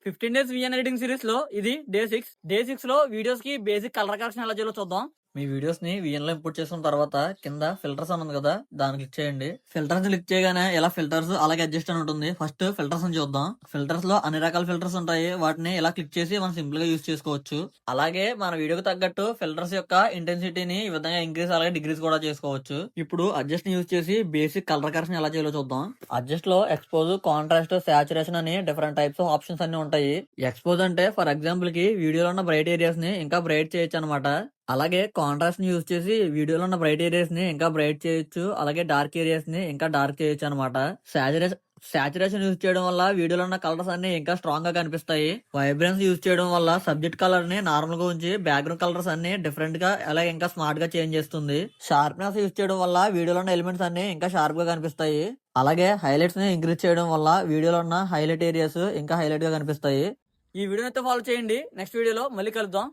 15 days VN editing series లో ఇది day 6 లో వీడియోస్ కి బేసిక్ కలర్ కరెక్షన్ ఎలా చేయాలో చూద్దాం. మీ వీడియోస్ ని విఎన్ లో ఇంపోర్ట్ చేసుకున్న తర్వాత కింద ఫిల్టర్స్ అని ఉంది కదా, దాన్ని క్లిక్ చేయండి. ఫిల్టర్స్ క్లిక్ చేయగానే ఇలా ఫిల్టర్స్ అలాగే అడ్జస్ట్ అని ఉంటుంది. ఫస్ట్ ఫిల్టర్స్ అని చూద్దాం. ఫిల్టర్స్ లో అన్ని రకాల ఫిల్టర్స్ ఉంటాయి. వాటిని ఇలా క్లిక్ చేసి మనం సింపుల్ గా యూజ్ చేసుకోవచ్చు. అలాగే మన వీడియోకి తగ్గట్టు ఫిల్టర్స్ యొక్క ఇంటెన్సిటీని ఈ విధంగా ఇంక్రీస్ అలాగే డిక్రీస్ కూడా చేసుకోవచ్చు. ఇప్పుడు అడ్జస్ట్ ని యూజ్ చేసి బేసిక్ కలర్ కరెక్షన్ ఎలా చేయాలో చూద్దాం. అడ్జస్ట్ లో ఎక్స్పోజ్, కాంట్రాస్ట్, సాచురేషన్ అని డిఫరెంట్ టైప్స్ ఆఫ్ ఆప్షన్స్ అన్ని ఉంటాయి. ఎక్స్పోజ్ అంటే ఫర్ ఎగ్జాంపుల్ కి వీడియోలో ఉన్న బ్రైట్ ఏరియాస్ ని ఇంకా బ్రైట్ చేయొచ్చు అనమాట. అలాగే కాంట్రాస్ట్ ని యూజ్ చేసి వీడియోలో ఉన్న బ్రైట్ ఏరియాస్ ని ఇంకా బ్రైట్ చేయొచ్చు. అలాగే డార్క్ ఏరియాస్ ని ఇంకా డార్క్ చేయొచ్చు అనమాట. సాచురేషన్ యూజ్ చేయడం వల్ల వీడియోలో ఉన్న కలర్స్ అన్ని ఇంకా స్ట్రాంగ్ గా కనిపిస్తాయి. వైబ్రెన్స్ యూజ్ చేయడం వల్ల సబ్జెక్ట్ కలర్ ని నార్మల్ గా ఉంచి బ్యాక్గ్రౌండ్ కలర్స్ అన్ని డిఫరెంట్ గా అలాగే ఇంకా స్మార్ట్ గా చేంజ్ చేస్తుంది. షార్ప్నెస్ యూజ్ చేయడం వల్ల వీడియోలో ఉన్న ఎలిమెంట్స్ అన్ని ఇంకా షార్ప్ గా కనిపిస్తాయి. అలాగే హైలైట్స్ ని ఇంక్రీజ్ చేయడం వల్ల వీడియోలో ఉన్న హైలైట్ ఏరియాస్ ఇంకా హైలైట్ గా కనిపిస్తాయి. ఈ వీడియోని అయితే ఫాలో చేయండి. నెక్స్ట్ వీడియోలో మళ్ళీ కలుద్దాం.